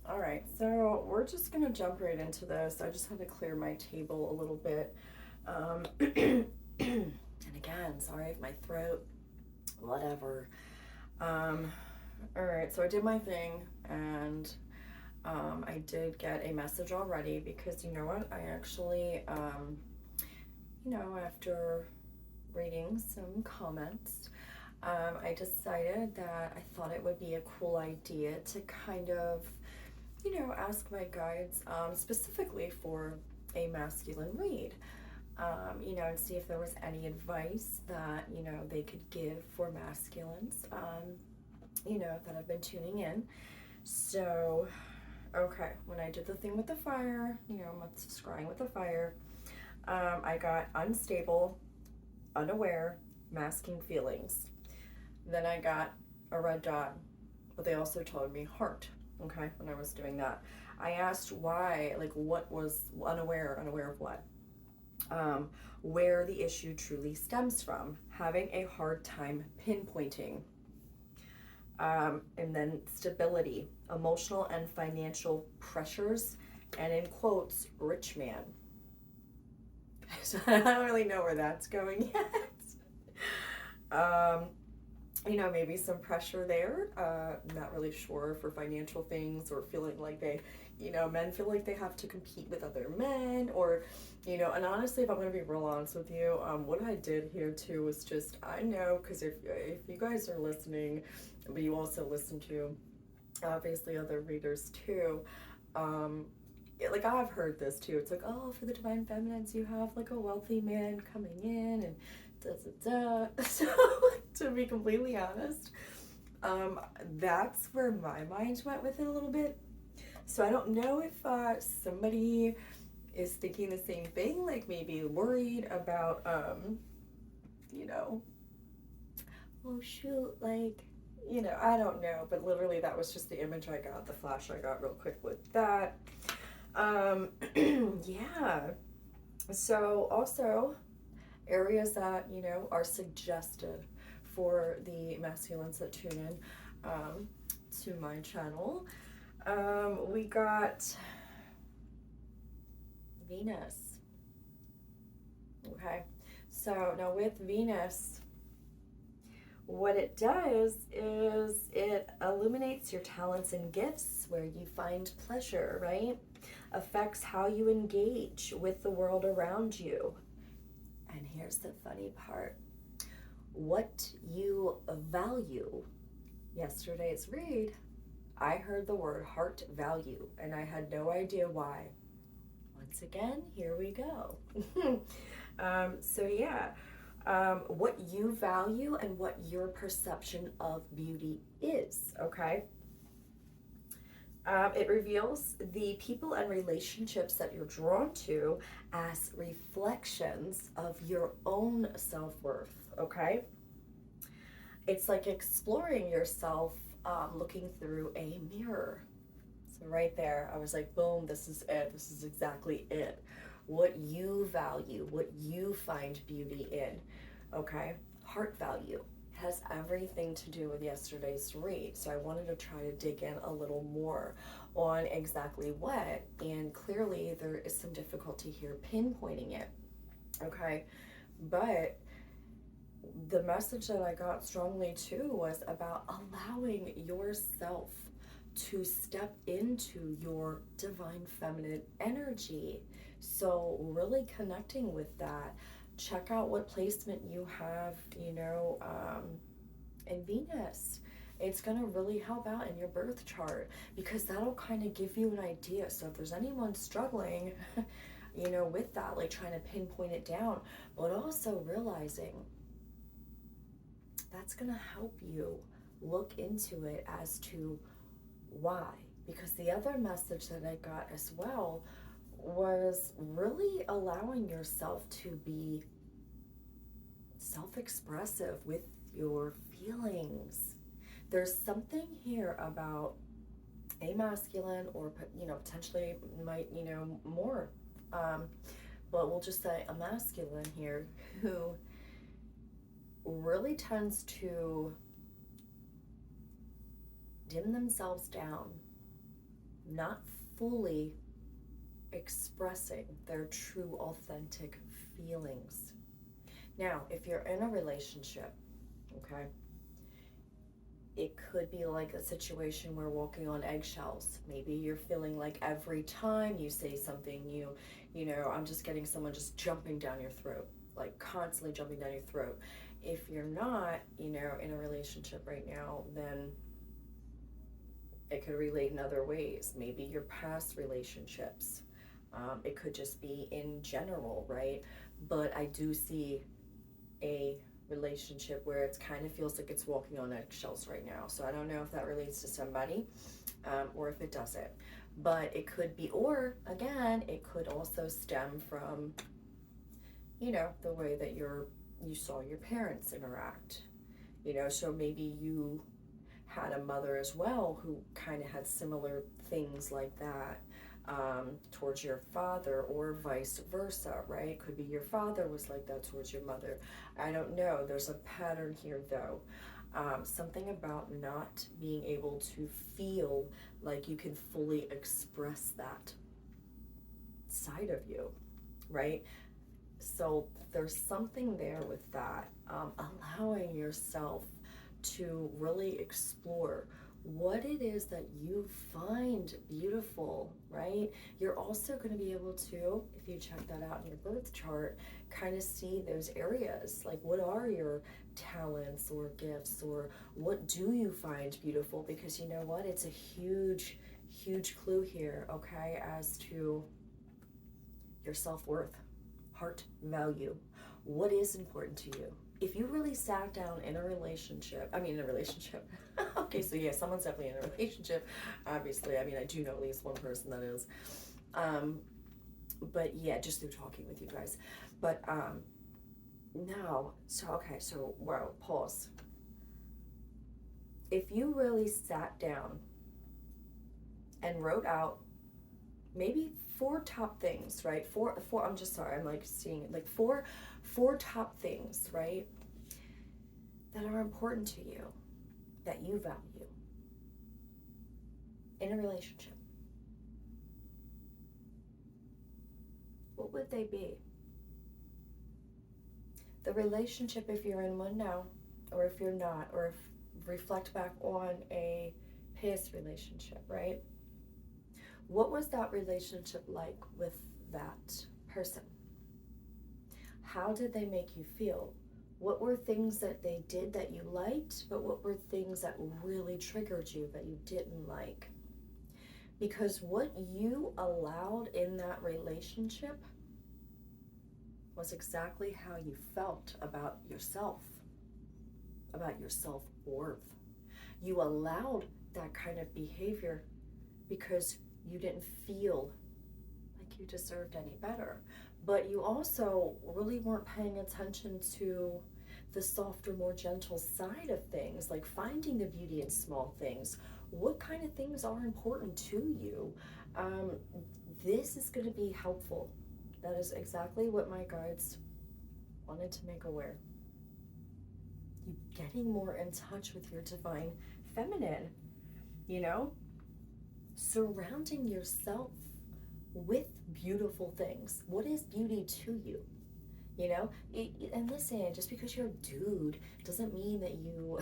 All right, so we're just gonna jump right into this. I just had to clear my table a little bit. And again, sorry if my throat, whatever. Um, all right, so I did my thing, and I did get a message already because you know what? I actually, after reading some comments, I decided that I thought it would be a cool idea to kind of, ask my guides specifically for a masculine read, and see if there was any advice that, they could give for masculines, that have been tuning in. So, okay, when I did the thing with the fire, scrying with the fire, I got unstable, unaware, masking feelings. Then I got a red dot, but they also told me heart. Okay, when I was doing that, I asked why, like, what was unaware of what? Um, where the issue truly stems from, having a hard time pinpointing. And then stability, emotional and financial pressures, and in quotes, rich man. So I don't really know where that's going yet. um, maybe some pressure there. Not really sure for financial things or feeling like men feel like they have to compete with other men and honestly, if I'm going to be real honest with you, what I did here too was just, I know, because if you guys are listening, but you also listen to obviously other readers too, um, like I've heard this too. It's like, oh, for the divine feminines, you have like a wealthy man coming in and da da da. So, to be completely honest, um, that's where my mind went with it a little bit. So I don't know if somebody is thinking the same thing, like maybe worried about, you know, oh shoot, like, I don't know, but literally that was just the image I got, the flash I got real quick with that. Um, yeah. So also areas that are suggested for the masculines that tune in to my channel. We got Venus. Okay, so now with Venus, what it does is it illuminates your talents and gifts where you find pleasure, right? Affects how you engage with the world around you. And here's the funny part, what you value. Yesterday's read, I heard the word heart value, and I had no idea why. Once again, here we go. So, yeah, what you value and what your perception of beauty is, okay? It reveals the people and relationships that you're drawn to as reflections of your own self worth, okay? It's like exploring yourself, looking through a mirror. So, right there, I was like, boom, this is it. This is exactly it. What you value, what you find beauty in, okay? Heart value has everything to do with yesterday's read. So I wanted to try to dig in a little more on exactly what, and clearly there is some difficulty here pinpointing it, okay? But the message that I got strongly too was about allowing yourself to step into your divine feminine energy. So, really connecting with that. Check out what placement you have, in Venus. It's going to really help out in your birth chart because that'll kind of give you an idea. So, if there's anyone struggling, with that, like trying to pinpoint it down, but also realizing that's going to help you look into it as to why. Because the other message that I got as well was really allowing yourself to be self expressive with your feelings. There's something here about a masculine or, potentially might, more, um, but we'll just say a masculine here who really tends to dim themselves down not fully expressing their true, authentic feelings. Now, if you're in a relationship, okay, it could be like a situation where walking on eggshells. Maybe you're feeling like every time you say something, you know, I'm just getting someone just jumping down your throat, like constantly jumping down your throat. If you're not, you know, in a relationship right now, then it could relate in other ways. Maybe your past relationships. It could just be in general, right? But I do see a relationship where it kind of feels like it's walking on eggshells right now. So I don't know if that relates to somebody or if it doesn't. But it could be, or again, it could also stem from, you know, the way that you saw your parents interact. You know, so maybe you had a mother as well who kind of had similar things like that towards your father, or vice versa, right? Could be your father was like that towards your mother. I don't know. There's a pattern here though. Something about not being able to feel like you can fully express that side of you, right? So there's something there with that, allowing yourself to really explore what it is that you find beautiful, right? You're also going to be able to, if you check that out in your birth chart, kind of see those areas. Like, what are your talents or gifts, or what do you find beautiful? Because you know what? It's a huge, huge clue here, okay, as to your self-worth, heart value. What is important to you? If you really sat down in a relationship, okay, so yeah, someone's definitely in a relationship, obviously. I mean, I do know at least one person that is. But yeah, just through talking with you guys. But no, so okay, so wow, pause. If you really sat down and wrote out maybe 4 top things, right? Four, I'm just sorry, I'm like seeing it, like four top things, right? That are important to you, that you value in a relationship. What would they be? The relationship, if you're in one now, or if you're not, or if reflect back on a past relationship, right? What was that relationship like with that person? How did they make you feel? What were things that they did that you liked, but what were things that really triggered you that you didn't like? Because what you allowed in that relationship was exactly how you felt about yourself, about your self-worth. You allowed that kind of behavior because you didn't feel like you deserved any better. But you also really weren't paying attention to the softer, more gentle side of things, like finding the beauty in small things. What kind of things are important to you? This is going to be helpful. That is exactly what my guides wanted to make aware. You getting more in touch with your divine feminine, you know? Surrounding yourself with beautiful things. What is beauty to you? You know, and listen, just because you're a dude doesn't mean that you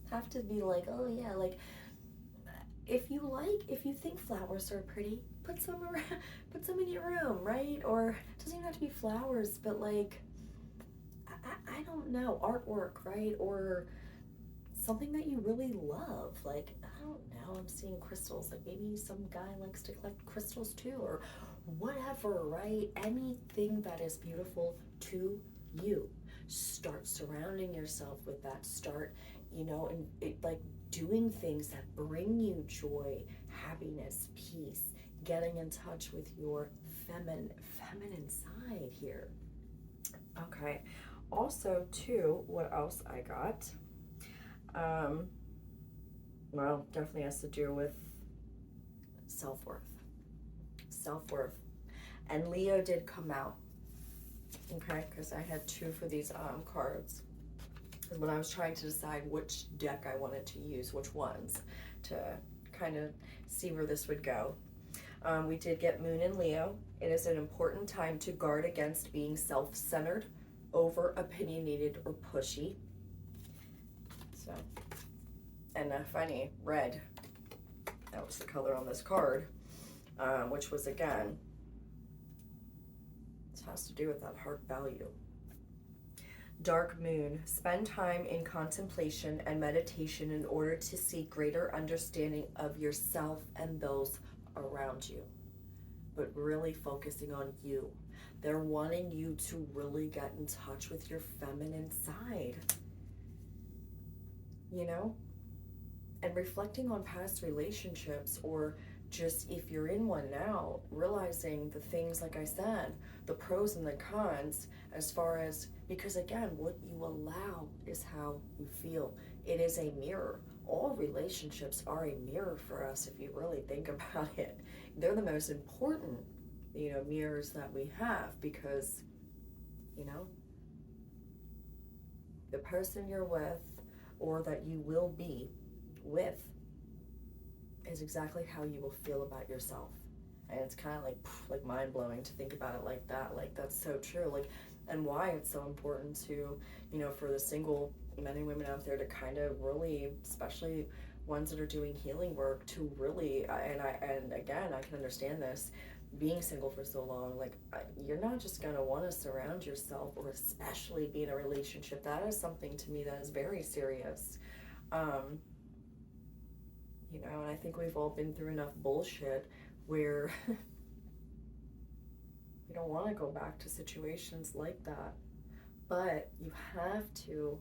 have to be like, oh yeah, like if you think flowers are pretty, put some around, put some in your room, right? Or it doesn't even have to be flowers, but like I don't know, artwork, right? Or something that you really love, like I don't know, I'm seeing crystals, like maybe some guy likes to collect crystals too, or whatever, right? Anything that is beautiful to you. Start surrounding yourself with that. Start, you know, and like doing things that bring you joy, happiness, peace, getting in touch with your feminine side here. Okay. Also, too, what else I got? Well, definitely has to do with self-worth. Self-worth. And Leo did come out, okay, because I had 2 for these cards. Because when I was trying to decide which deck I wanted to use, which ones to kind of see where this would go. We did get Moon in Leo. It is an important time to guard against being self-centered, over-opinionated, or pushy. So, and funny, red. That was the color on this card, which was, again, it has to do with that heart value. Dark Moon. Spend time in contemplation and meditation in order to seek greater understanding of yourself and those around you, but really focusing on you. They're wanting you to really get in touch with your feminine side, you know, and reflecting on past relationships, or just if you're in one now, realizing the things, like I said, the pros and the cons, as far as, because again, what you allow is how you feel. It is a mirror. All relationships are a mirror for us, if you really think about it. They're the most important, you know, mirrors that we have, because, you know, the person you're with, or that you will be with, is exactly how you will feel about yourself. And it's kind of like mind-blowing to think about it like that. Like, that's so true. Like, and why it's so important to, you know, for the single men and women out there to kind of really, especially ones that are doing healing work, to really, and again, I can understand this, being single for so long, like, you're not just going to want to surround yourself, or especially be in a relationship. That is something to me that is very serious. You know, and I think we've all been through enough bullshit where we don't want to go back to situations like that. But you have to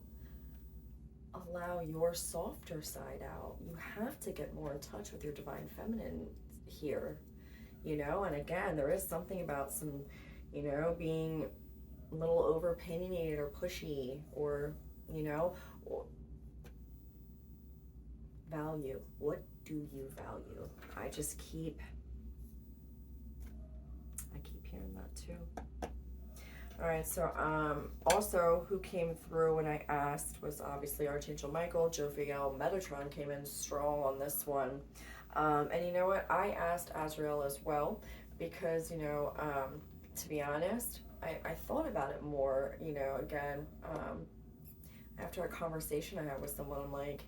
allow your softer side out. You have to get more in touch with your divine feminine here, you know. And again, there is something about some, you know, being a little over opinionated or pushy, or, you know, or value. What do you value? I keep hearing that too. All right, so also who came through when I asked was obviously Archangel Michael. Jophiel Metatron came in strong on this one. And you know what? I asked Azrael as well, because, you know, to be honest, I thought about it more, you know, again, after a conversation I had with someone, I'm like,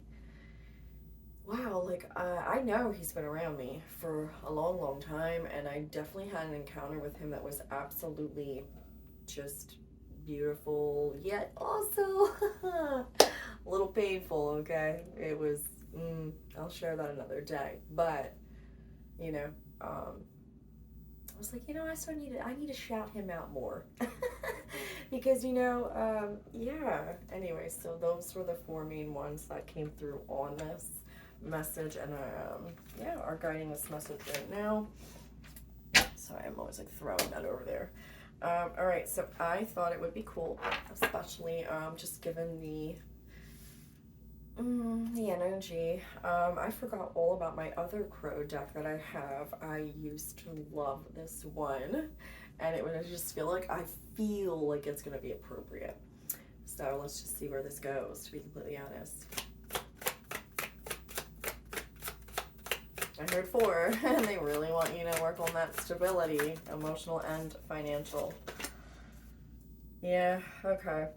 wow, like, I know he's been around me for a long, long time, and I definitely had an encounter with him that was absolutely just beautiful, yet also a little painful, okay? It was, I'll share that another day, but, you know, I was like, you know, I need to shout him out more, because, you know, yeah, anyway, so those were the four main ones that came through on this message, and yeah, are guiding this message right now. Sorry, I'm always like throwing that over there. All right, so I thought it would be cool, especially just given the energy. I forgot all about my other crow deck that I have. I used to love this one, and it would just feel like it's gonna be appropriate. So let's just see where this goes, to be completely honest. I heard 4, and they really want you to work on that stability, emotional and financial. Yeah, okay.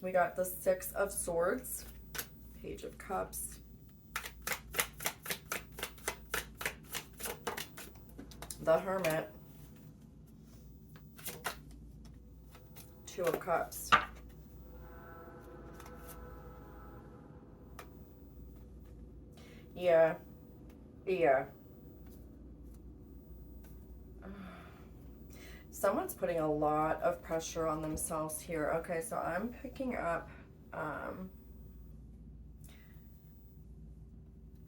We got the 6 of Swords, Page of Cups, the Hermit, 2 of Cups, yeah. Someone's putting a lot of pressure on themselves here. Okay, so I'm picking up,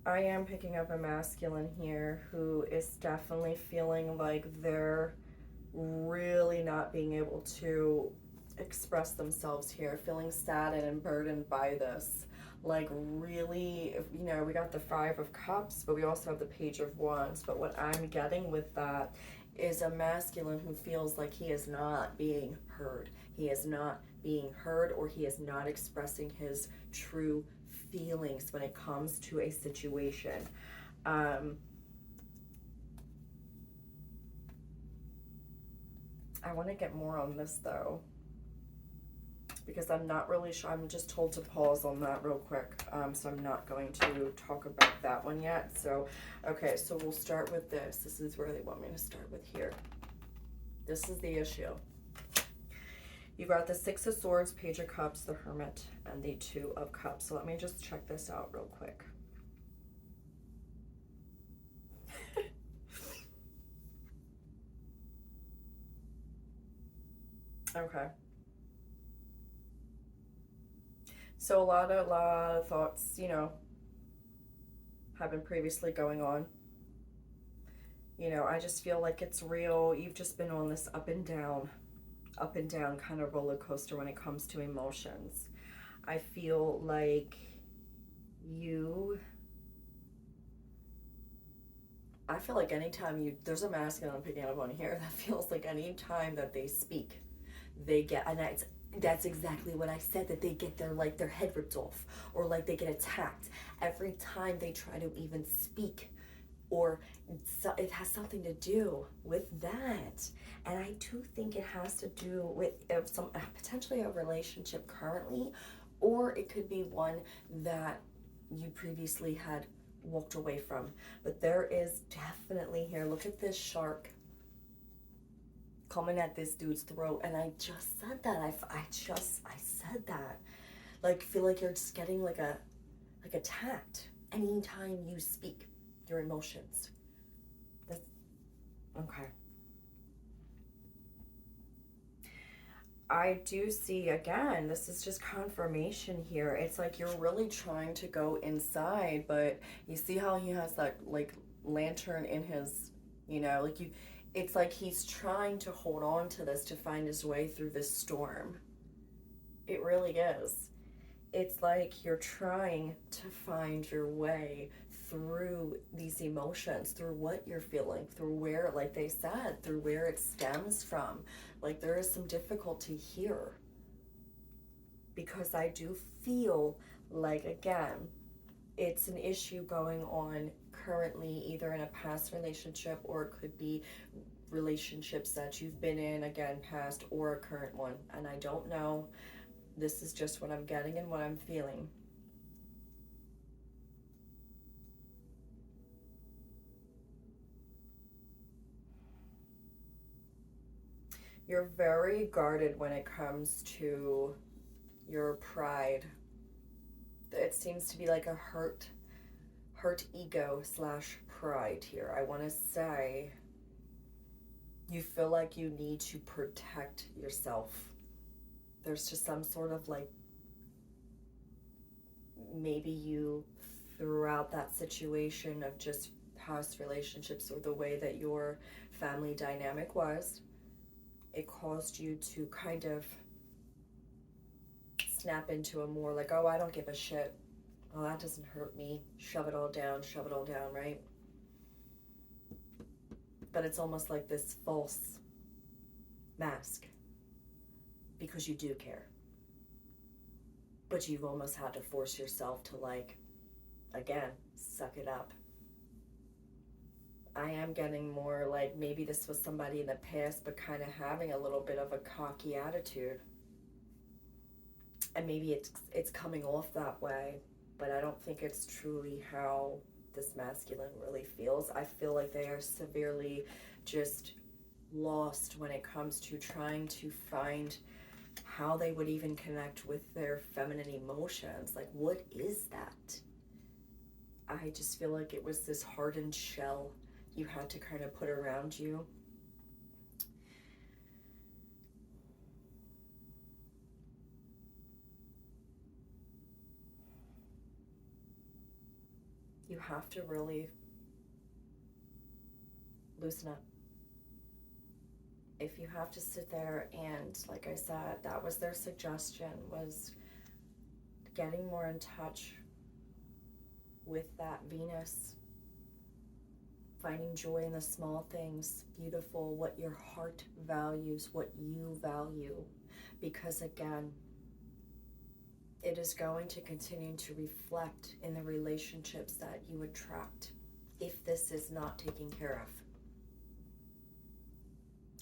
I am picking up a masculine here who is definitely feeling like they're really not being able to express themselves here, feeling saddened and burdened by this. Like, really, you know, we got the 5 of Cups, but we also have the Page of Wands. But what I'm getting with that is a masculine who feels like he is not being heard. He is not being heard, or he is not expressing his true feelings when it comes to a situation. I want to get more on this though, because I'm not really sure. I'm just told to pause on that real quick. So I'm not going to talk about that one yet. So, okay, so we'll start with this. This is where they want me to start with here. This is the issue. You got the Six of Swords, Page of Cups, the Hermit, and the Two of Cups. So let me just check this out real quick. Okay. So a lot of thoughts, you know, have been previously going on. You know, I just feel like it's real. You've just been on this up and down kind of roller coaster when it comes to emotions. I feel like you I feel like anytime there's a masculine I'm picking up on here that feels like anytime that they speak, they get, and that's exactly what I said, that they get their head ripped off, or like they get attacked every time they try to even speak, or it has something to do with that. And I do think it has to do with some potentially a relationship currently, or it could be one that you previously had walked away from. But there is definitely here, look at this shark coming at this dude's throat, and I just said that. I said that. Like, feel like you're just getting like attacked anytime you speak your emotions. That's okay. I do see, again, this is just confirmation here. It's like you're really trying to go inside, but you see how he has that like lantern in his, you know, like you, it's like he's trying to hold on to this to find his way through this storm. It really is. It's like you're trying to find your way through these emotions, through what you're feeling, through where, like they said, through where it stems from. Like there is some difficulty here, because I do feel like, again, it's an issue going on currently, either in a past relationship, or it could be relationships that you've been in, again, past or a current one. And I don't know. This is just what I'm getting and what I'm feeling. You're very guarded when it comes to your pride. It seems to be like a hurt ego slash pride here. I want to say you feel like you need to protect yourself. There's just some sort of like, maybe you, throughout that situation of just past relationships or the way that your family dynamic was, it caused you to kind of snap into a more like, oh, I don't give a shit. Oh, that doesn't hurt me. Shove it all down, right? But it's almost like this false mask, because you do care. But you've almost had to force yourself to, like, again, suck it up. I am getting more like maybe this was somebody in the past, but kind of having a little bit of a cocky attitude. And maybe it's coming off that way, but I don't think it's truly how this masculine really feels. I feel like they are severely just lost when it comes to trying to find how they would even connect with their feminine emotions. Like, what is that? I just feel like it was this hardened shell you had to kind of put around you. You have to really loosen up. If you have to sit there and, like I said, that was their suggestion, was getting more in touch with that Venus, finding joy in the small things, beautiful, what your heart values, what you value. Because again, it is going to continue to reflect in the relationships that you attract. if this is not taken care of.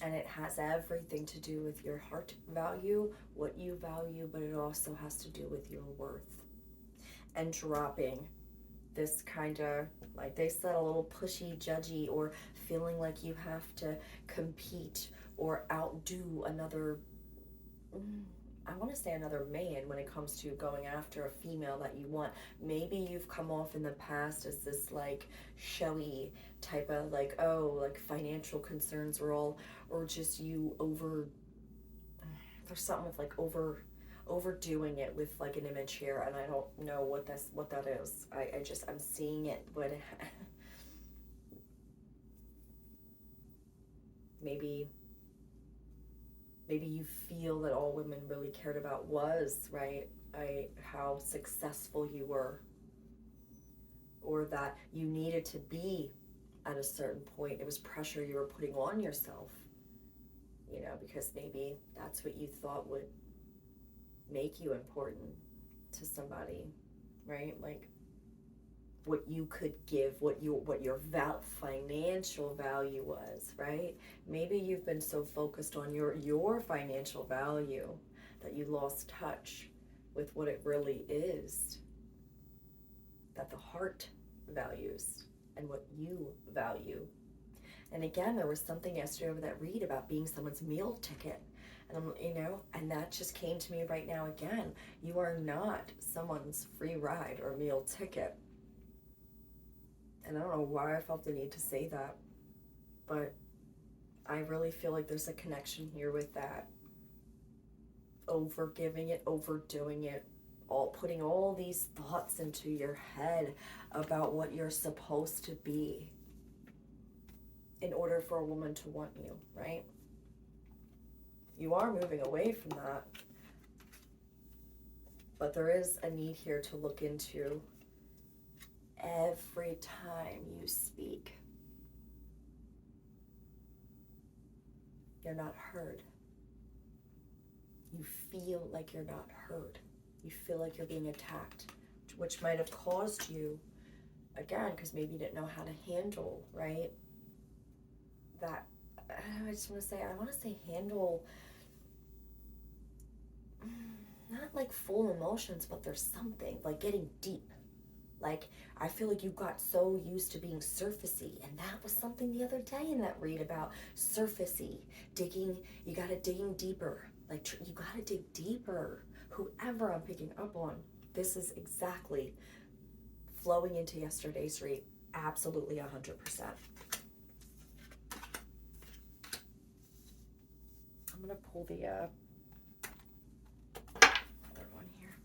And it has everything to do with your heart value, what you value, but it also has to do with your worth. And dropping this kind of, like they said, a little pushy, judgy, or feeling like you have to compete or outdo another, I want to say another man when it comes to going after a female that you want. Maybe you've come off in the past as this like showy type of like, oh, like financial concerns or just you there's something with like overdoing it with like an image here, and I don't know what that is. I'm seeing it, but maybe you feel that all women really cared about was, right, how successful you were, or that you needed to be at a certain point. It was pressure you were putting on yourself, because maybe that's what you thought would make you important to somebody, right? Like what you could give, what your financial value was, right? Maybe you've been so focused on your financial value that you lost touch with what it really is, that the heart values and what you value. And again, there was something yesterday over that read about being someone's meal ticket. And and that just came to me right now again. You are not someone's free ride or meal ticket. And I don't know why I felt the need to say that, but I really feel like there's a connection here with that. Overgiving it, overdoing it, putting all these thoughts into your head about what you're supposed to be in order for a woman to want you, right? You are moving away from that, but there is a need here to look into every time you speak. You're not heard. You feel like you're not heard. You feel like you're being attacked, which might have caused you, again, because maybe you didn't know how to handle, right? That, I just want to say handle, not like full emotions, but there's something, like getting deep. Like, I feel like you got so used to being surfacey, and that was something the other day in that read about surfacey, you gotta digging deeper. Like, you gotta dig deeper. Whoever I'm picking up on, this is exactly flowing into yesterday's read, absolutely 100%. I'm gonna pull the other one here.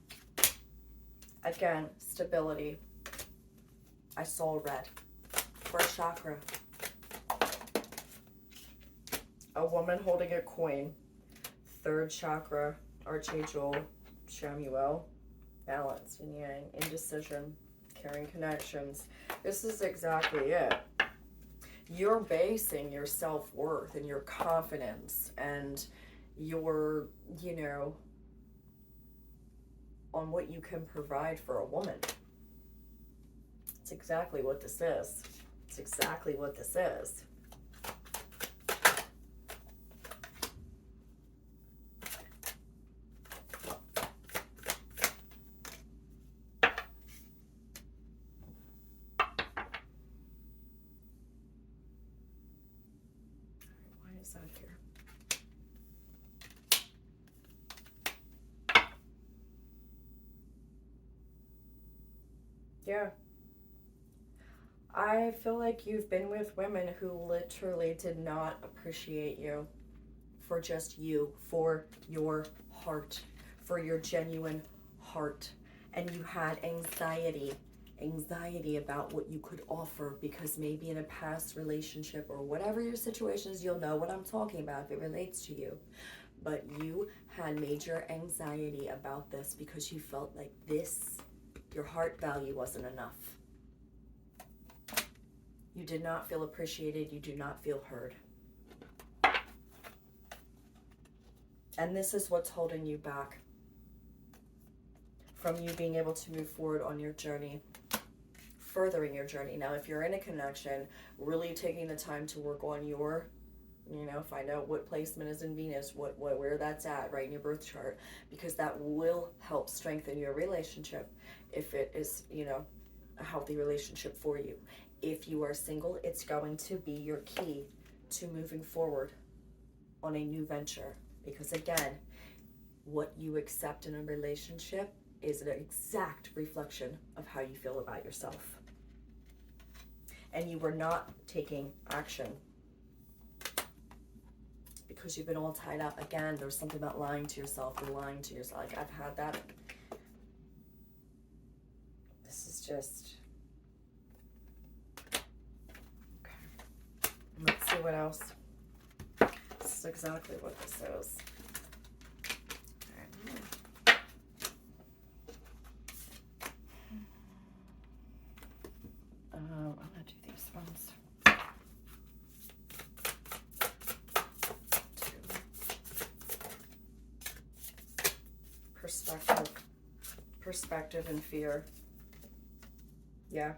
Again, stability. I saw red. First chakra. A woman holding a coin. Third chakra, Archangel Chamuel. Balance, yin yang, indecision, carrying connections. This is exactly it. You're basing your self-worth and your confidence and your, on what you can provide for a woman. It's exactly what this is. It's exactly what this is. Out here. Yeah. I feel like you've been with women who literally did not appreciate you for just you, for your heart, for your genuine heart. And you had anxiety about what you could offer, because maybe in a past relationship or whatever your situation is, you'll know what I'm talking about if it relates to you. But you had major anxiety about this because you felt like your heart value wasn't enough. You did not feel appreciated. You do not feel heard. And this is what's holding you back from you being able to move forward on your journey, furthering your journey. Now, if you're in a connection, really taking the time to work on your, find out what placement is in Venus, where that's at, right, in your birth chart, because that will help strengthen your relationship if it is, a healthy relationship for you. If you are single, it's going to be your key to moving forward on a new venture. Because again, what you accept in a relationship is an exact reflection of how you feel about yourself. And you were not taking action because you've been all tied up. Again, there's something about lying to yourself. You're lying to yourself. Like, I've had that. This is just... Okay. Let's see what else. This is exactly what this is. I'm going to do these ones. Perspective and fear. Yeah.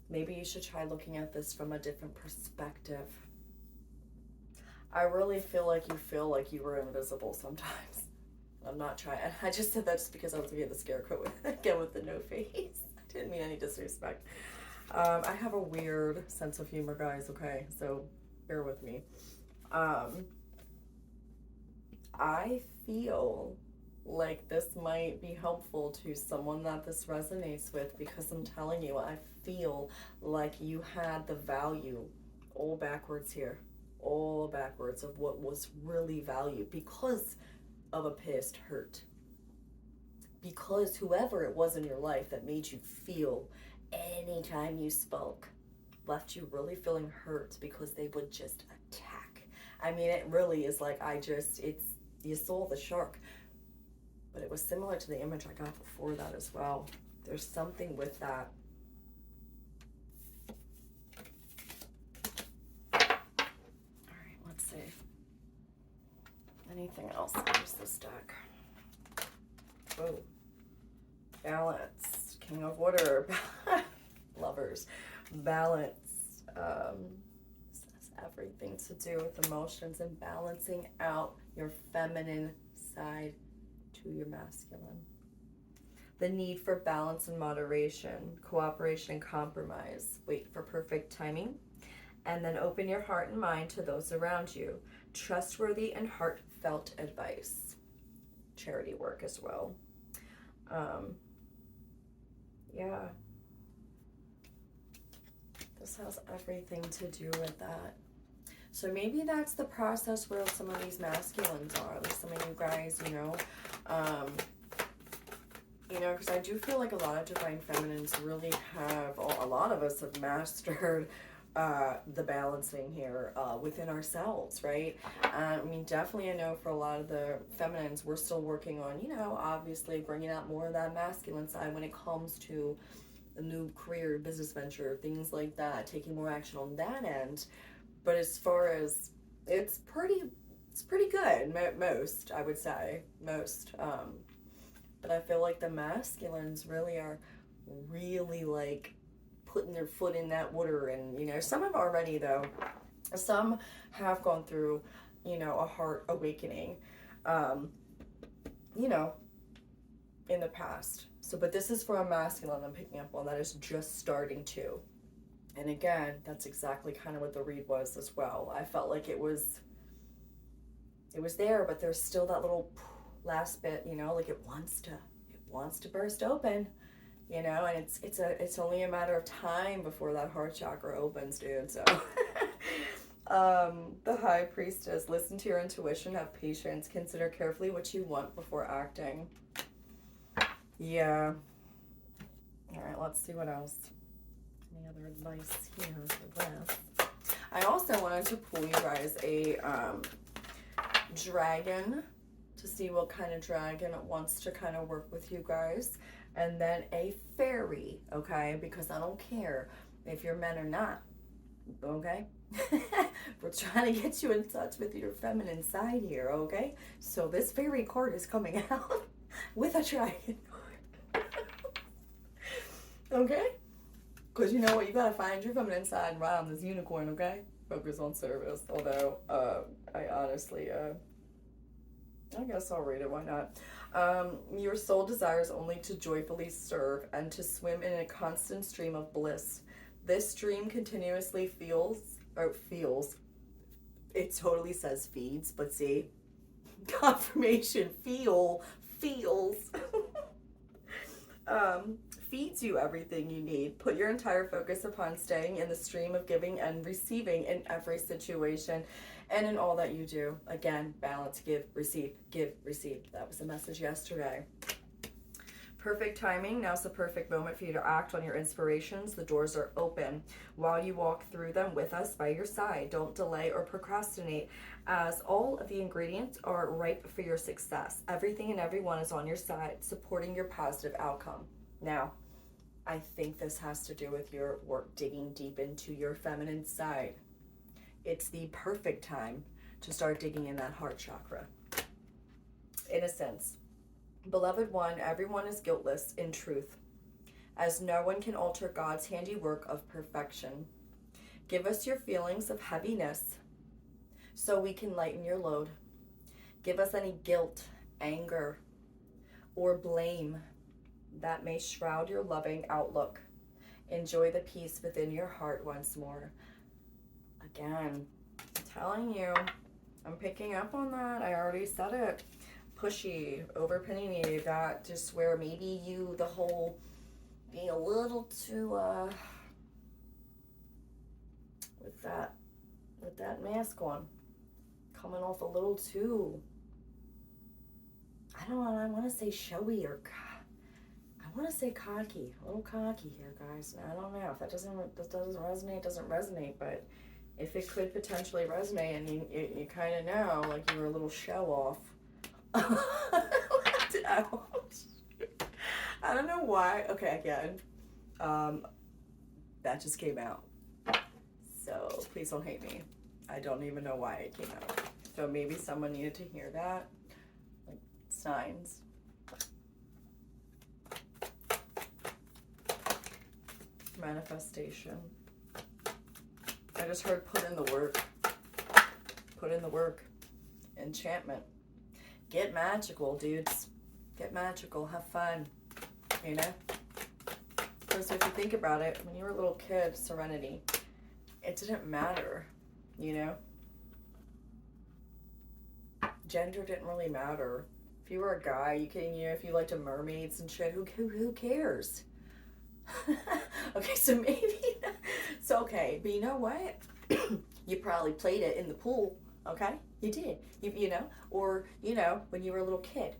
Maybe you should try looking at this from a different perspective. I really feel like you were invisible sometimes. I'm not trying. I just said that just because I was looking at the scarecrow again with the no face. I didn't mean any disrespect. I have a weird sense of humor, guys, okay? So bear with me. I feel like this might be helpful to someone that this resonates with, because I'm telling you, I feel like you had the value all backwards here. All backwards of what was really valued because of a past hurt. Because whoever it was in your life that made you feel anytime you spoke left you really feeling hurt because they would just attack. I mean, it really is like, you saw the shark, but it was similar to the image I got before that as well. There's something with that. Let's see. Anything else? Here's this deck. Oh. Balance. King of Water. Lovers. Balance. This has everything to do with emotions and balancing out your feminine side to your masculine. The need for balance and moderation, cooperation and compromise. Wait for perfect timing. And then open your heart and mind to those around you. Trustworthy and heartfelt advice. Charity work as well. Yeah. This has everything to do with that. So maybe that's the process where some of these masculines are. Like some of you guys, because I do feel like a lot of divine feminines really have, a lot of us have mastered the balancing here within ourselves, right? I mean, definitely I know for a lot of the feminines, we're still working on, obviously bringing out more of that masculine side when it comes to a new career, business venture, things like that, taking more action on that end. But as far as, it's pretty good, most, I would say, most. But I feel like the masculines really are like putting their foot in that water, and some have already, though. Some have gone through a heart awakening in the past. So, but this is for a masculine I'm picking up on that is just starting to. And again, that's exactly kind of what the read was as well. I felt like it was there, but there's still that little last bit, like it wants to burst open. And it's only a matter of time before that heart chakra opens, dude. So the High Priestess, listen to your intuition, have patience, consider carefully what you want before acting. Yeah. All right, let's see what else. Any other advice here for this? I also wanted to pull you guys a dragon to see what kind of dragon wants to kind of work with you guys. And then a fairy, okay? Because I don't care if you're men or not, okay? We're trying to get you in touch with your feminine side here, okay? So this fairy card is coming out with a dragon card. Okay? Because you know what? You gotta find your feminine side and ride on this unicorn, okay? Focus on service. Although, I honestly, I guess I'll read it. Why not? Your soul desires only to joyfully serve and to swim in a constant stream of bliss. This stream continuously feels. It totally says feeds, but see, confirmation. Feels. Feeds you everything you need. Put your entire focus upon staying in the stream of giving and receiving in every situation and in all that you do. Again, balance, give, receive, give, receive. That was the message yesterday. Perfect timing. Now's the perfect moment for you to act on your inspirations. The doors are open while you walk through them with us by your side. Don't delay or procrastinate, as all of the ingredients are ripe for your success. Everything and everyone is on your side, supporting your positive outcome. Now, I think this has to do with your work digging deep into your feminine side. It's the perfect time to start digging in that heart chakra. In a sense, beloved one, everyone is guiltless in truth, as no one can alter God's handiwork of perfection. Give us your feelings of heaviness so we can lighten your load. Give us any guilt, anger, or blame that may shroud your loving outlook. Enjoy the peace within your heart once more. Again, I'm telling you, I'm picking up on that. I already said it. Pushy, over opinionated, that just where maybe you, the whole being a little too, with that mask on, coming off a little too, I want to say showy or, I want to say cocky, a little cocky here, guys. Now, I don't know if that doesn't resonate, doesn't resonate, but if it could potentially resonate and you kind of know, like you were a little show off. I don't know why. Okay, again, that just came out. So please don't hate me. I don't even know why it came out. So maybe someone needed to hear that. Like signs. Manifestation. I just heard put in the work. Put in the work. Enchantment. Get magical, dudes. Get magical. Have fun. You know? Because if you think about it, when you were a little kid, Serenity, it didn't matter, you know? Gender didn't really matter. If you were a guy, you can, you know, if you liked mermaids and shit, who cares? Okay, so maybe, so okay, but you know what? You probably played it in the pool, okay? You did, you know, or, you know, when you were a little kid,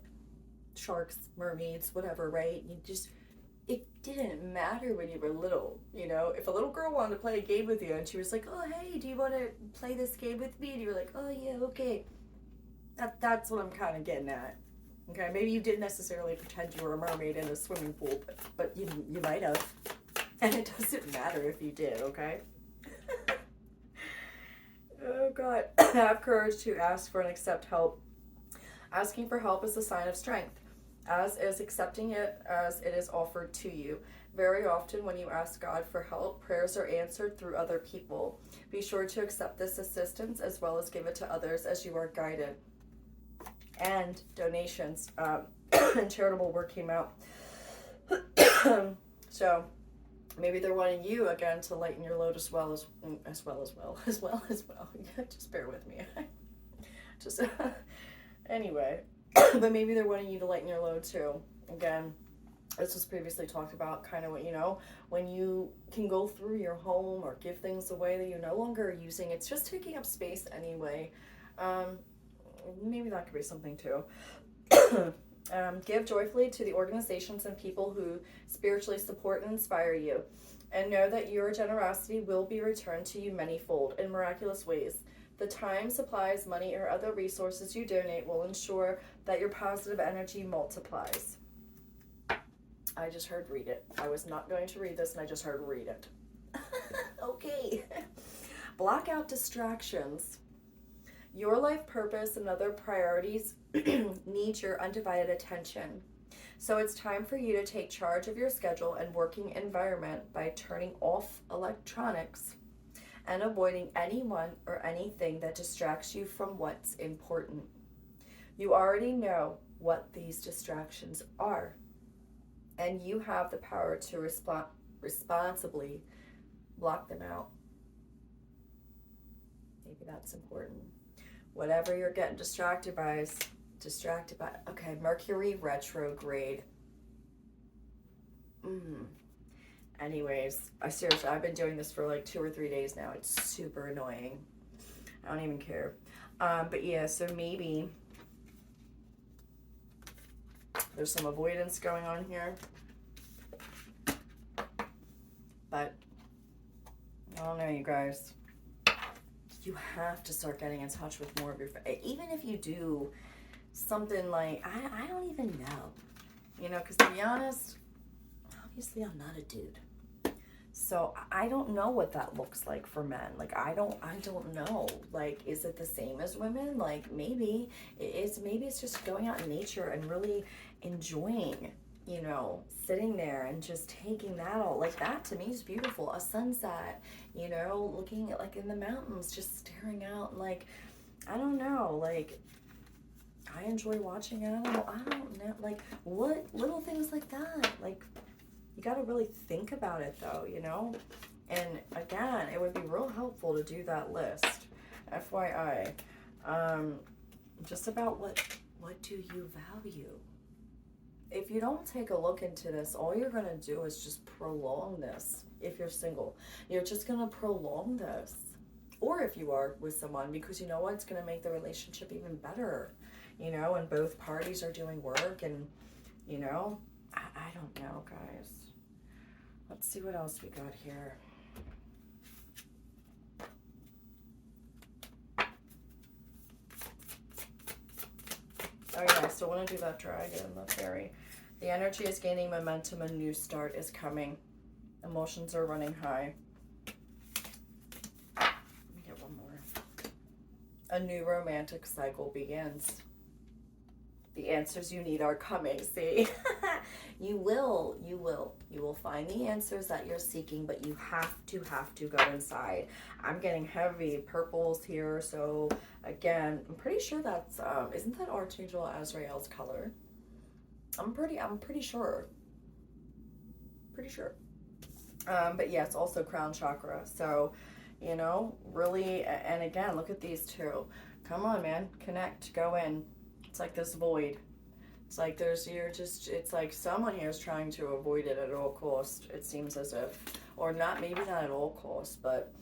sharks, mermaids, whatever, right? You just, it didn't matter when you were little, you know? If a little girl wanted to play a game with you and she was like, oh, hey, do you want to play this game with me? And you were like, oh, yeah, okay. That's what I'm kind of getting at. Okay, maybe you didn't necessarily pretend you were a mermaid in a swimming pool, but you might have. And it doesn't matter if you did, okay? Oh, God. Have courage to ask for and accept help. Asking for help is a sign of strength, as is accepting it as it is offered to you. Very often when you ask God for help, prayers are answered through other people. Be sure to accept this assistance as well as give it to others as you are guided. And donations and charitable work came out. So maybe they're wanting you again to lighten your load as well. Just bear with me. Just anyway, but maybe they're wanting you to lighten your load too. Again, this was previously talked about, kind of what, you know, when you can go through your home or give things away that you're no longer using, it's just taking up space anyway. Maybe that could be something too. Give joyfully to the organizations and people who spiritually support and inspire you, and know that your generosity will be returned to you manyfold in miraculous ways. The time, supplies, money, or other resources you donate will ensure that your positive energy multiplies. I just heard read it. I was not going to read this, and I just heard read it. Okay. Block out distractions. Your life purpose and other priorities need your undivided attention. So it's time for you to take charge of your schedule and working environment by turning off electronics and avoiding anyone or anything that distracts you from what's important. You already know what these distractions are, and you have the power to responsibly block them out. Maybe that's important. Whatever you're getting distracted by is distracted by. Okay, Mercury retrograde. Anyways, I've been doing this for like 2 or 3 days now. It's super annoying. I don't even care. But yeah, so maybe there's some avoidance going on here. But I don't know, you guys. You have to start getting in touch with more of your, even if you do something like, I don't even know, because to be honest, obviously I'm not a dude. So I don't know what that looks like for men. Like, I don't know. Like, is it the same as women? Like, maybe it's just going out in nature and really enjoying, sitting there and just taking that all. Like, that to me is beautiful. A sunset, looking at, like, in the mountains, just staring out. Like, I don't know. Like, I enjoy watching animals. I don't know. Like, what little things like that. Like, you got to really think about it, though, And again, it would be real helpful to do that list, FYI. Just about what do you value? If you don't take a look into this, all you're going to do is just prolong this. If you're single, you're just going to prolong this. Or if you are with someone, because you know what? It's going to make the relationship even better, and both parties are doing work and, I don't know, guys. Let's see what else we got here. Oh yeah, I still want to do that dragon, the fairy. The energy is gaining momentum, a new start is coming. Emotions are running high. Let me get one more. A new romantic cycle begins. The answers you need are coming, see? You will find the answers that you're seeking, but you have to go inside. I'm getting heavy purples here, so again, I'm pretty sure that's, isn't that Archangel Azrael's color? I'm pretty sure. But yeah, it's also crown chakra, so, really, and again, look at these two. Come on, man, connect, go in. It's like this void. It's like it's like someone here is trying to avoid it at all cost. It seems as if, or maybe not at all cost, but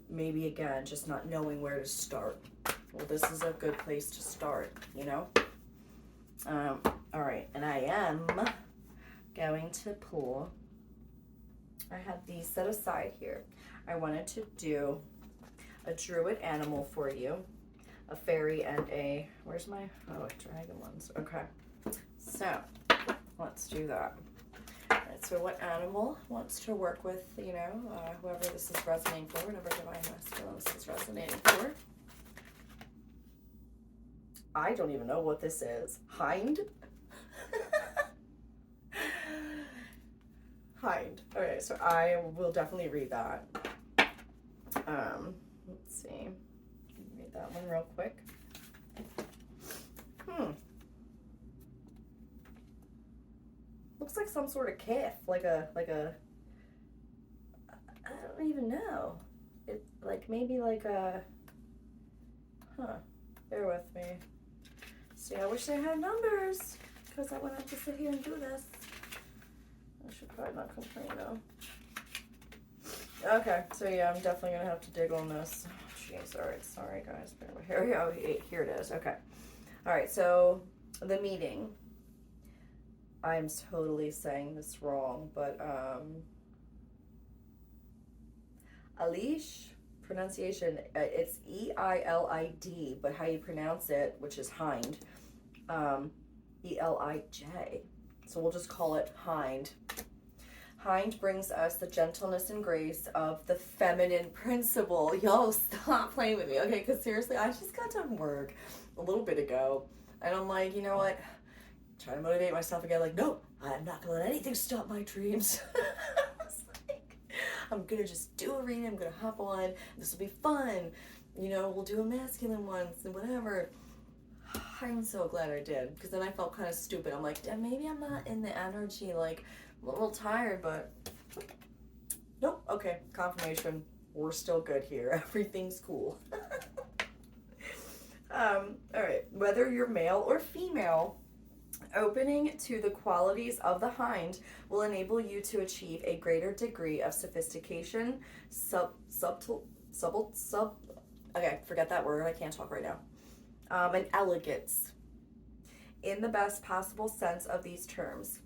maybe again, just not knowing where to start. Well, this is a good place to start, all right, and I am going to pull. I had these set aside here. I wanted to do a druid animal for you. A fairy and where's my, dragon ones. Okay, so let's do that. All right, so what animal wants to work with, whoever this is resonating for, whatever divine masculine this is resonating for. I don't even know what this is. Hind? Hind. Okay, so I will definitely read that. Let's see. Read that one real quick. Looks like some sort of calf, like a I don't even know. It maybe like a, bear with me. See, I wish I had numbers, because I wouldn't have to sit here and do this. I should probably not complain though. Okay, so yeah, I'm definitely gonna have to dig on this. Jeez, alright, sorry guys. Here we go. Here it is. Okay. Alright, so the meeting. I'm totally saying this wrong, but Eilidh, pronunciation, it's E-I-L-I-D, but how you pronounce it, which is hind, E-L-I-J. So we'll just call it hind. Hind brings us the gentleness and grace of the feminine principle. Yo, stop playing with me, okay? Because seriously, I just got done work a little bit ago, and I'm like, you know what? trying to motivate myself again, like, no, I'm not gonna let anything stop my dreams. It's like, I'm gonna just do a reading, I'm gonna hop on, this will be fun, you know, we'll do a masculine once and whatever. I'm so glad I did, because then I felt kind of stupid. I'm like, damn, maybe I'm not in the energy, like, I'm a little tired, but nope, okay, confirmation, we're still good here, everything's cool. All right, whether you're male or female, opening to the qualities of the hind will enable you to achieve a greater degree of sophistication, okay, forget that word, I can't talk right now, and elegance, in the best possible sense of these terms.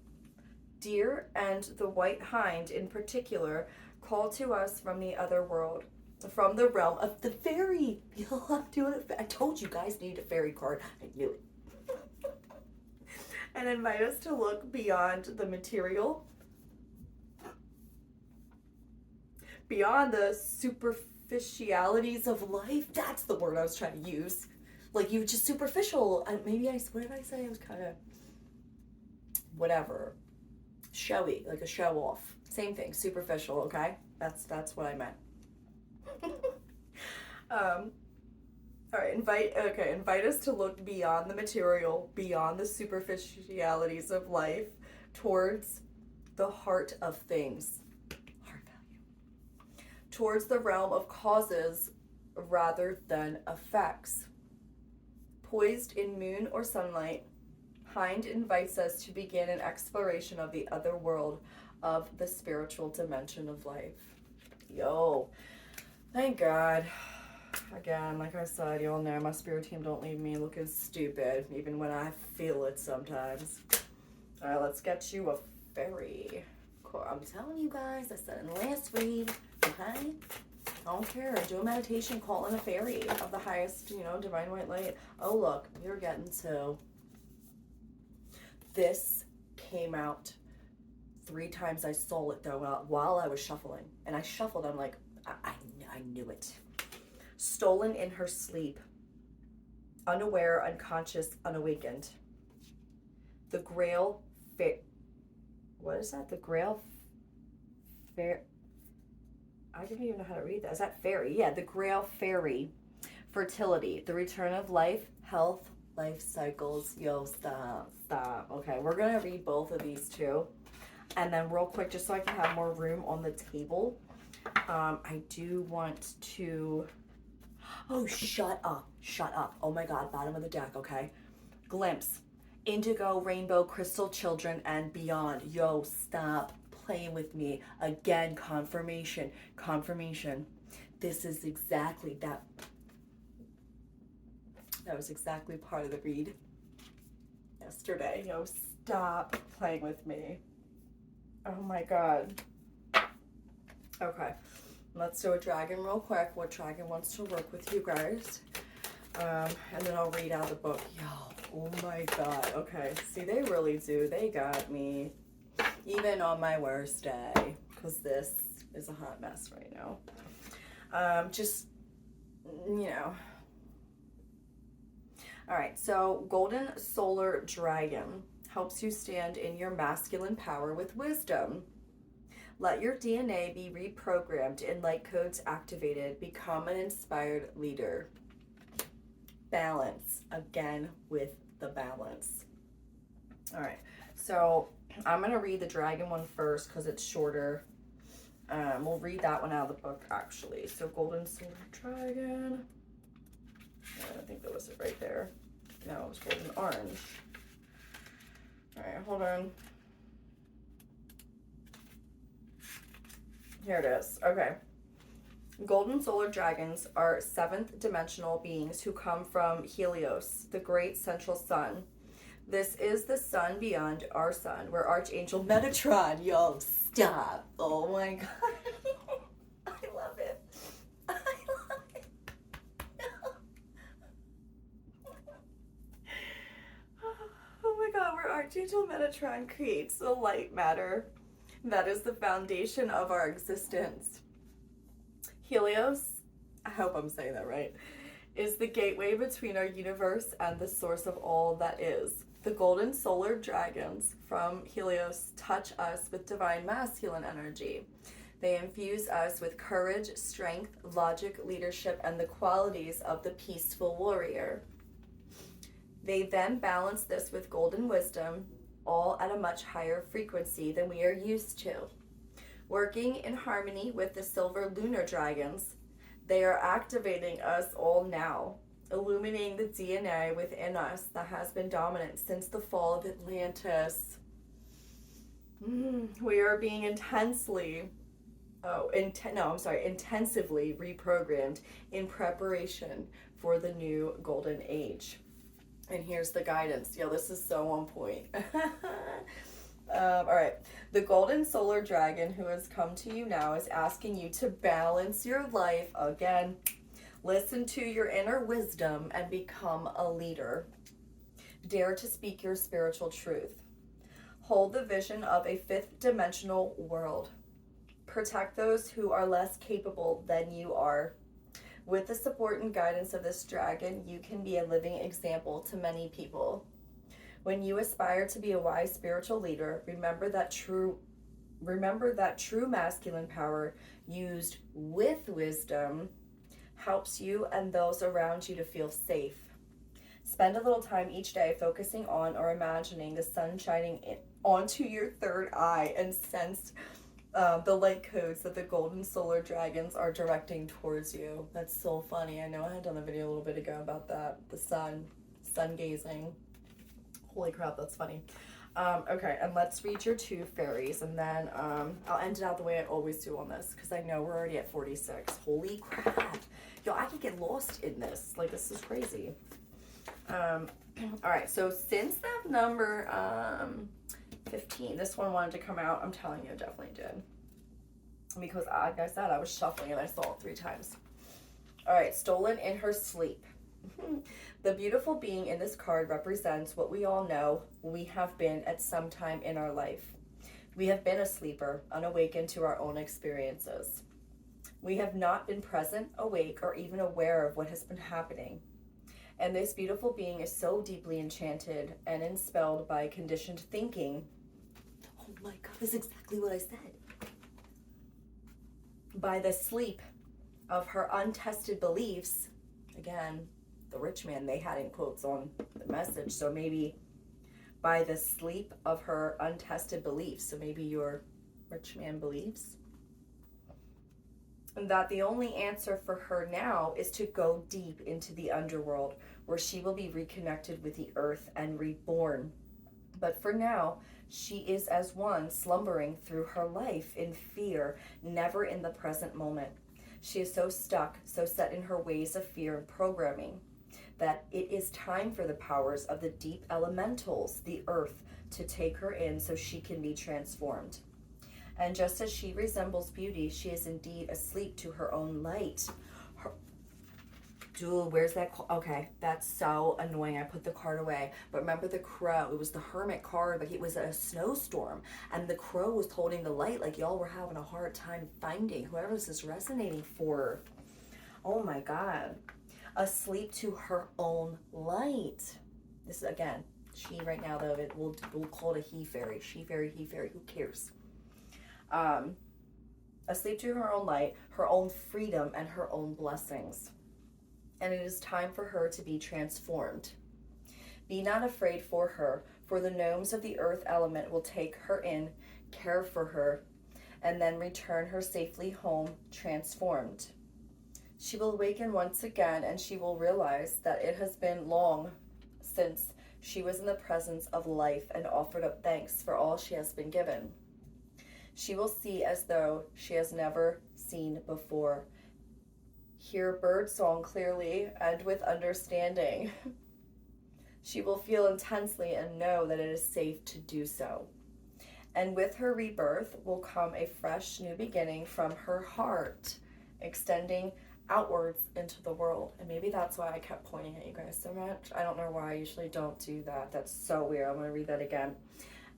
Deer and the white hind in particular call to us from the other world, from the realm of the fairy. I'm doing it. I told you guys needed a fairy card. I knew it. And invite us to look beyond the material, beyond the superficialities of life. That's the word I was trying to use. Like, you just superficial. What did I say? I was kind of whatever, showy, like a show off. Same thing, superficial. Okay, that's what I meant. All right, invite us to look beyond the material, beyond the superficialities of life, towards the heart of things, heart value, towards the realm of causes rather than effects. Poised in moon or sunlight, hind invites us to begin an exploration of the other world, of the spiritual dimension of life. Yo, thank God. Again, like I said, you'll know my spirit team don't leave me looking stupid, even when I feel it sometimes. All right, let's get you a fairy. Cool. I'm telling you guys, I said in the last read, okay? I don't care. Do a meditation, call in a fairy of the highest, divine white light. Oh, look, you're getting to. This came out 3 times. I saw it, though, while I was shuffling. And I shuffled. I'm like, I knew it. Stolen in her sleep. Unaware, unconscious, unawakened. The Grail what is that? The Grail Fair. I didn't even know how to read that. Is that fairy? Yeah, the Grail Fairy. Fertility, the return of life, health, life cycles. Yo, stop. Okay, we're going to read both of these too. And then real quick, just so I can have more room on the table, I do want to... Oh, shut up. Oh my God, bottom of the deck, okay? Glimpse. Indigo, rainbow, crystal children, and beyond. Yo, stop playing with me. Again, confirmation. This is exactly that. That was exactly part of the read yesterday. Yo, stop playing with me. Oh my God. Okay, let's do a dragon real quick. What dragon wants to work with you guys? And then I'll read out the book. Yo, oh my God. Okay, see, they really do. They got me. Even on my worst day, because this is a hot mess right now. All right, so Golden Solar Dragon helps you stand in your masculine power with wisdom. Let your DNA be reprogrammed and light codes activated. Become an inspired leader. Balance, again with the balance. All right, so I'm going to read the dragon one first because it's shorter. We'll read that one out of the book, actually. So Golden Solar Dragon. I think that was it right there. No, it was golden orange. All right, hold on. Here it is. Okay. Golden solar dragons are 7th dimensional beings who come from Helios, the great central sun. This is the sun beyond our sun, where Archangel Metatron, yo, stop. Oh my God. I love it. Oh my God, where Archangel Metatron creates the light matter that is the foundation of our existence. Helios, I hope I'm saying that right, is the gateway between our universe and the source of all that is. The golden solar dragons from Helios touch us with divine masculine energy. They infuse us with courage, strength, logic, leadership, and the qualities of the peaceful warrior. They then balance this with golden wisdom, all at a much higher frequency than we are used to. Working in harmony with the silver lunar dragons, they are activating us all now, illuminating the DNA within us that has been dominant since the fall of Atlantis. We are being intensively reprogrammed in preparation for the new golden age. And here's the guidance. Yo, this is so on point. All right. The golden solar dragon who has come to you now is asking you to balance your life again. Listen to your inner wisdom and become a leader. Dare to speak your spiritual truth. Hold the vision of a fifth dimensional world. Protect those who are less capable than you are. With the support and guidance of this dragon, you can be a living example to many people. When you aspire to be a wise spiritual leader, remember that true masculine power used with wisdom helps you and those around you to feel safe. Spend a little time each day focusing on or imagining the sun shining onto your third eye and sense the light codes that the golden solar dragons are directing towards you. That's so funny. I know I had done a video a little bit ago about that, the sun gazing. Holy crap, that's funny. Okay, and let's read your two fairies, and then I'll end it out the way I always do on this, because I know we're already at 46. Holy crap. Yo, I could get lost in this. Like, this is crazy. All right, so since that number 15, this one wanted to come out. I'm telling you, it definitely did. Because, like I said, I was shuffling and I saw it 3 times. All right, stolen in her sleep. The beautiful being in this card represents what we all know we have been at some time in our life. We have been a sleeper, unawakened to our own experiences. We have not been present, awake, or even aware of what has been happening. And this beautiful being is so deeply enchanted and enspelled by conditioned thinking. Oh my God, that's exactly what I said. By the sleep of her untested beliefs. Again, the rich man, they had in quotes on the message. So maybe by the sleep of her untested beliefs. So maybe your rich man believes. And that the only answer for her now is to go deep into the underworld, where she will be reconnected with the earth and reborn. But for now, she is as one slumbering through her life in fear, never in the present moment. She is so stuck, so set in her ways of fear and programming, that it is time for the powers of the deep elementals, the earth, to take her in so she can be transformed. And just as she resembles beauty, she is indeed asleep to her own light. Dude, where's that? Okay, that's so annoying. I put the card away. But remember the crow? It was the hermit card, but it was a snowstorm. And the crow was holding the light like y'all were having a hard time finding. Whoever this is resonating for. Oh my God. Asleep to her own light. This is, again, she right now, though, we'll call it a he fairy. She fairy, he fairy, who cares? Asleep to her own light, her own freedom, and her own blessings. And it is time for her to be transformed. Be not afraid for her, for the gnomes of the earth element will take her in, care for her, and then return her safely home transformed. She will awaken once again, and she will realize that it has been long since she was in the presence of life and offered up thanks for all she has been given. She will see as though she has never seen before. Hear bird song clearly and with understanding. She will feel intensely and know that it is safe to do so. And with her rebirth will come a fresh new beginning from her heart, extending outwards into the world. And maybe that's why I kept pointing at you guys so much. I don't know why I usually don't do that. That's so weird. I'm going to read that again.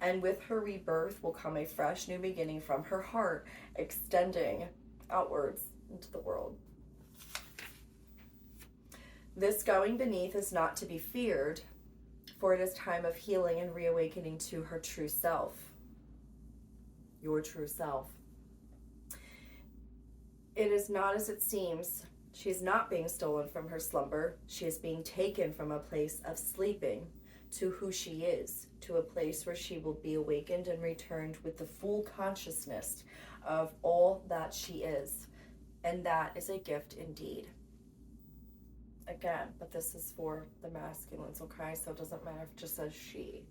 And with her rebirth will come a fresh new beginning from her heart, extending outwards into the world. This going beneath is not to be feared, for it is time of healing and reawakening to her true self. Your true self. It is not as it seems. She is not being stolen from her slumber. She is being taken from a place of sleeping to who she is, to a place where she will be awakened and returned with the full consciousness of all that she is. And that is a gift indeed. Again, but this is for the masculines, okay? So it doesn't matter if it just says she.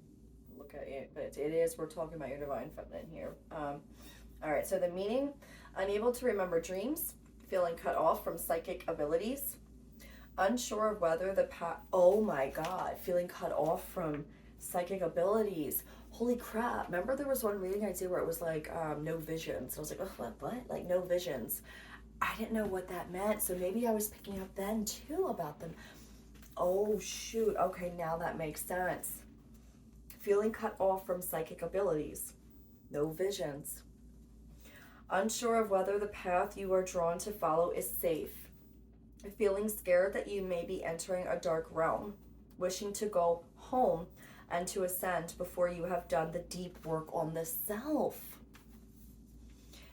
Look at it, but it is, we're talking about your divine feminine here. All right, so the meaning: unable to remember dreams, feeling cut off from psychic abilities, unsure of whether the oh my God, feeling cut off from psychic abilities. Holy crap. Remember there was one reading I did where it was like, no visions. I was like, oh, what? Like, no visions. I didn't know what that meant, so maybe I was picking up then too about them. Oh shoot, okay, now that makes sense. Feeling cut off from psychic abilities, no visions. Unsure of whether the path you are drawn to follow is safe. Feeling scared that you may be entering a dark realm, wishing to go home and to ascend before you have done the deep work on the self.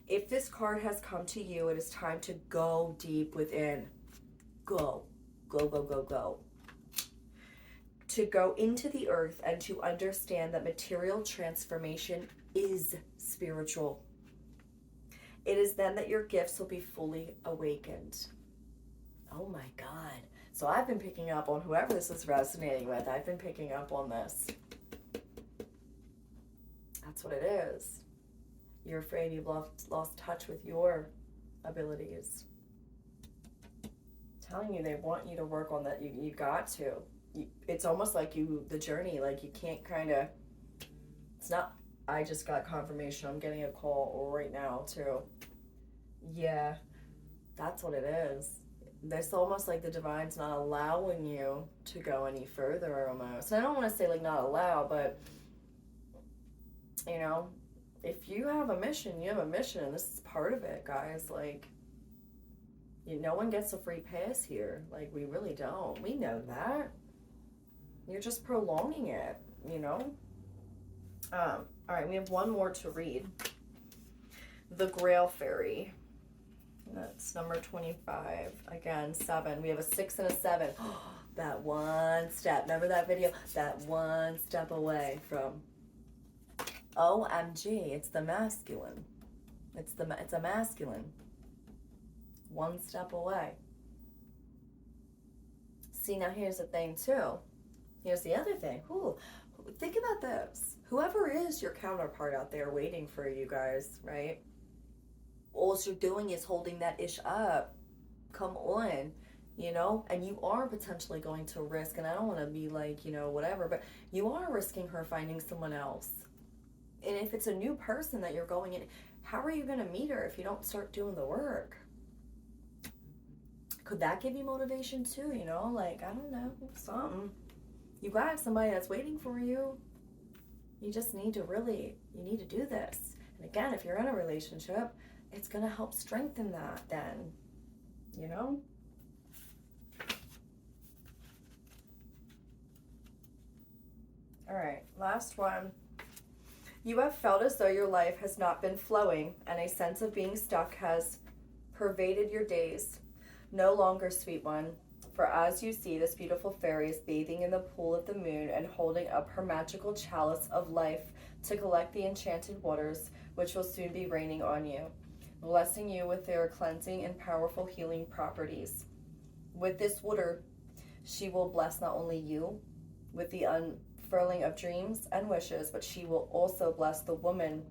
If this card has come to you, it is time to go deep within. Go, go, go, go, go. To go into the earth and to understand that material transformation is spiritual. It is then that your gifts will be fully awakened. Oh my God. So I've been picking up on whoever this is resonating with. I've been picking up on this. That's what it is. You're afraid you've lost touch with your abilities. I'm telling you, they want you to work on that. You got to. It's almost like the journey, like you can't kind of, it's not, I just got confirmation. I'm getting a call right now too. Yeah, that's what it is. It's almost like the divine's not allowing you to go any further almost. And I don't want to say like not allow, but you know, if you have a mission, you have a mission, and this is part of it, guys. Like, no one gets a free pass here. Like, we really don't. We know that. You're just prolonging it, you know? All right, we have one more to read. The Grail Fairy. That's number 25. Again, 7. We have a 6 and a 7. That one step. Remember that video? That one step away from... OMG, it's the masculine. It's a masculine. One step away. See, now here's the thing too. Here's the other thing. Ooh, think about this. Whoever is your counterpart out there waiting for you guys, right? All you're doing is holding that ish up. Come on. You know, and you are potentially going to risk, and I don't want to be like, you know, whatever, but you are risking her finding someone else. And if it's a new person that you're going in, how are you going to meet her if you don't start doing the work? Could that give you motivation too, you know? Like, I don't know, something. You got somebody that's waiting for you. You just need to you need to do this. And again, if you're in a relationship, it's going to help strengthen that then, you know? All right, last one. You have felt as though your life has not been flowing, and a sense of being stuck has pervaded your days. No longer, sweet one, for as you see, this beautiful fairy is bathing in the pool of the moon and holding up her magical chalice of life to collect the enchanted waters, which will soon be raining on you, blessing you with their cleansing and powerful healing properties. With this water, she will bless not only you with the unfurling of dreams and wishes, but she will also bless the woman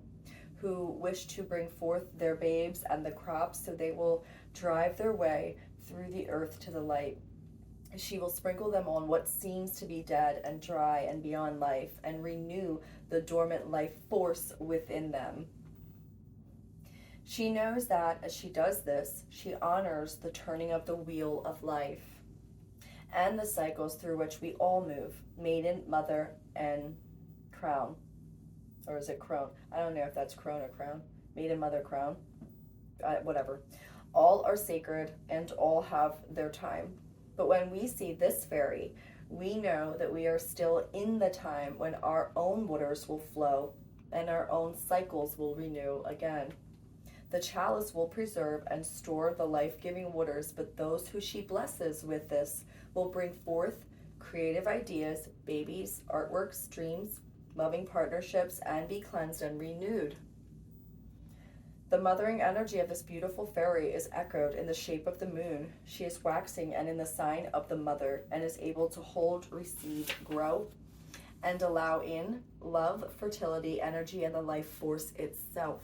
who wish to bring forth their babes and the crops, so they will drive their way through the earth to the light. She will sprinkle them on what seems to be dead and dry and beyond life, and renew the dormant life force within them. She knows that as she does this, she honors the turning of the wheel of life and the cycles through which we all move, maiden, mother, and crown. Or is it crone? I don't know if that's crone or crown. Maiden, mother, crown. Whatever. All are sacred and all have their time. But when we see this fairy We know that we are still in the time when our own waters will flow and our own cycles will renew again. The chalice will preserve and store the life-giving waters, but those who she blesses with this will bring forth creative ideas, babies, artworks, dreams, loving partnerships, and be cleansed and renewed. The mothering energy of this beautiful fairy is echoed in the shape of the moon. She is waxing and in the sign of the mother and is able to hold, receive, grow, and allow in love, fertility, energy, and the life force itself.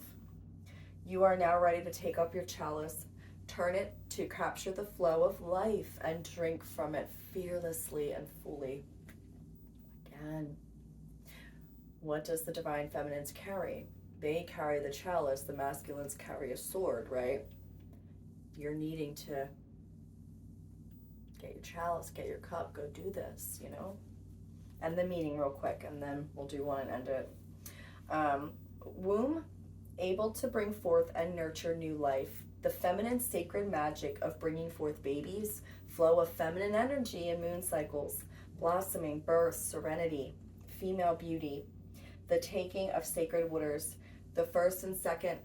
You are now ready to take up your chalice, turn it to capture the flow of life, and drink from it fearlessly and fully. Again, what does the divine feminines carry? They carry the chalice, the masculines carry a sword, right? You're needing to get your chalice, get your cup, go do this, you know? And the meaning real quick, and then we'll do one and end it. Womb, able to bring forth and nurture new life. The feminine sacred magic of bringing forth babies, flow of feminine energy in moon cycles, blossoming, birth, serenity, female beauty, the taking of sacred waters, the first and second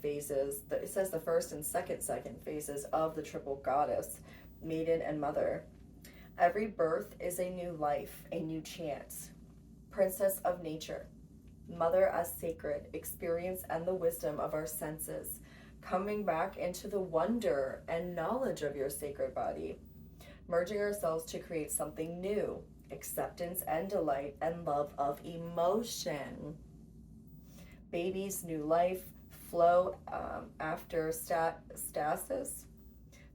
phases, it says the first and second phases of the triple goddess, maiden and mother. Every birth is a new life, a new chance. Princess of nature, mother as sacred, experience and the wisdom of our senses, coming back into the wonder and knowledge of your sacred body, merging ourselves to create something new, acceptance and delight and love of emotion. Baby's new life, flow after stasis.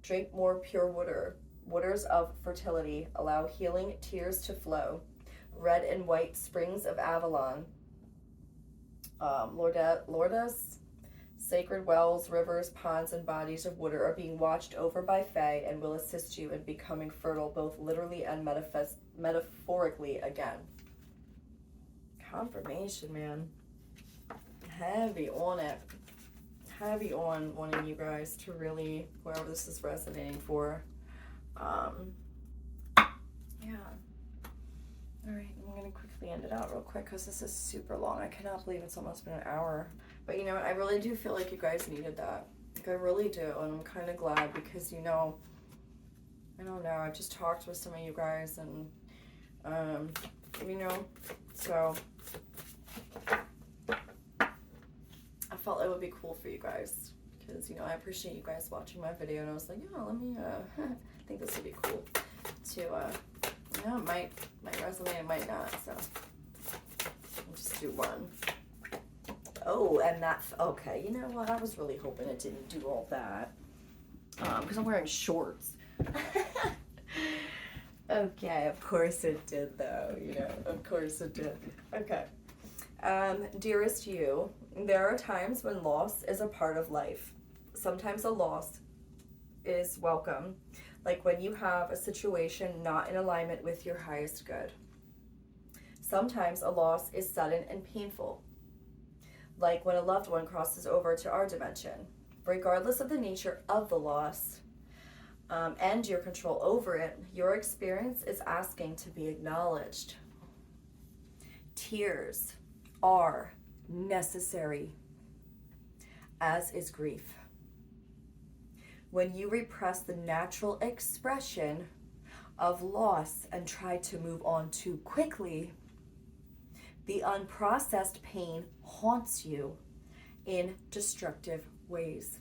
Drink more pure water, waters of fertility, allow healing tears to flow. Red and white springs of Avalon. Lourdes, sacred wells, rivers, ponds, and bodies of water are being watched over by Fae and will assist you in becoming fertile both literally and metaphorically again. Confirmation, man. Heavy on it. Heavy on wanting you guys to really, whoever this is resonating for. Yeah. Alright, I'm going to quickly end it out real quick because this is super long. I cannot believe it's almost been an hour. But you know what, I really do feel like you guys needed that. Like, I really do, and I'm kind of glad because, you know, I don't know, I've just talked with some of you guys and, you know, so I felt it would be cool for you guys because, you know, I appreciate you guys watching my video, and I was like, yeah, let me, I think this would be cool to, yeah, it might resonate, it might not, so I'll just do one. Oh, and that's, okay, you know what, I was really hoping it didn't do all that, because I'm wearing shorts. Okay, of course it did, though, you know, of course it did. Okay. Dearest you, there are times when loss is a part of life. Sometimes a loss is welcome, like when you have a situation not in alignment with your highest good. Sometimes a loss is sudden and painful, like when a loved one crosses over to our dimension. Regardless of the nature of the loss and your control over it, your experience is asking to be acknowledged. Tears are necessary, as is grief. When you repress the natural expression of loss and try to move on too quickly, the unprocessed pain haunts you in destructive ways.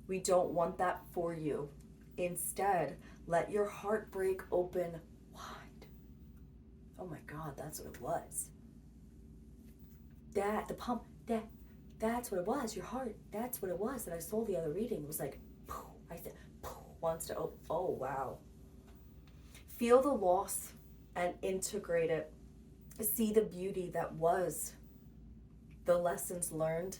We don't want that for you. Instead, let your heart break open wide. Oh my God, that's what it was. That's what it was, your heart. That's what it was that I sold the other reading. It was like, poof, I said, poof, wants to open. Oh, wow. Feel the loss and integrate it. See the beauty that was, the lessons learned,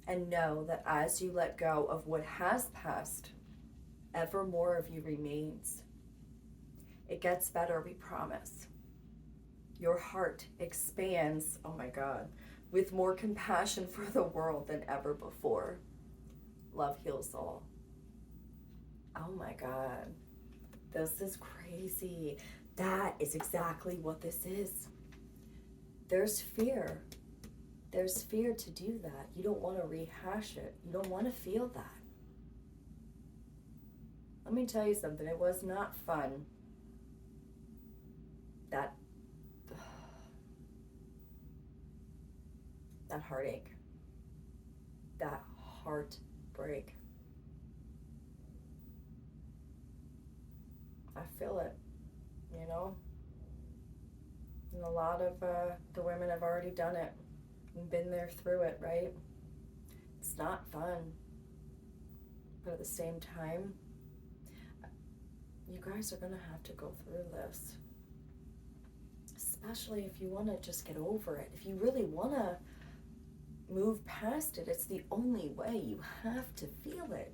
and know that as you let go of what has passed, ever more of you remains. It gets better, we promise. Your heart expands, oh my God, with more compassion for the world than ever before. Love heals all. Oh my God. This is crazy. That is exactly what this is. There's fear. There's fear to do that. You don't want to rehash it. You don't want to feel that. Let me tell you something. It was not fun. That heartache. That heartbreak. I feel it, you know? And a lot of the women have already done it and been there through it, right? It's not fun. But at the same time, you guys are going to have to go through this. Especially if you want to just get over it. If you really want to move past it, it's the only way. You have to feel it.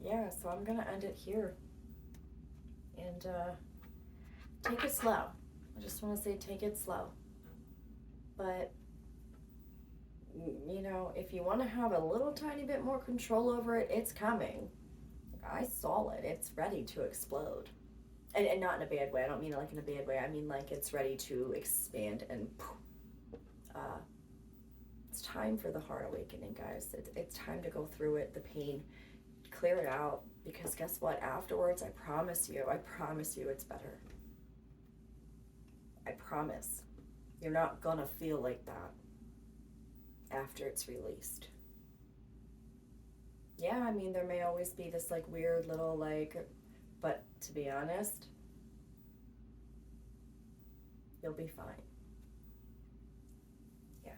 Yeah, so I'm gonna end it here. And take it slow. I just want to say take it slow. But, you know, if you want to have a little tiny bit more control over it, it's coming. I saw it. It's ready to explode. And not in a bad way. I don't mean it like in a bad way. I mean like it's ready to expand and it's time for the heart awakening, guys. It's time to go through it, the pain, clear it out, because guess what? Afterwards, I promise you it's better. I promise. You're not gonna feel like that after it's released. Yeah, I mean, there may always be this like weird little but to be honest, you'll be fine. Yeah.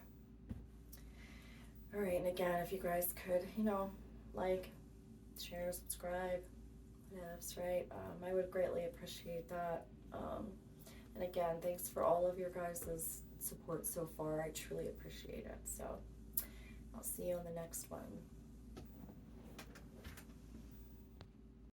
All right, and again, if you guys could, like, share, subscribe, yes, right? I would greatly appreciate that. And again, thanks for all of your guys' support so far. I truly appreciate it. So I'll see you on the next one.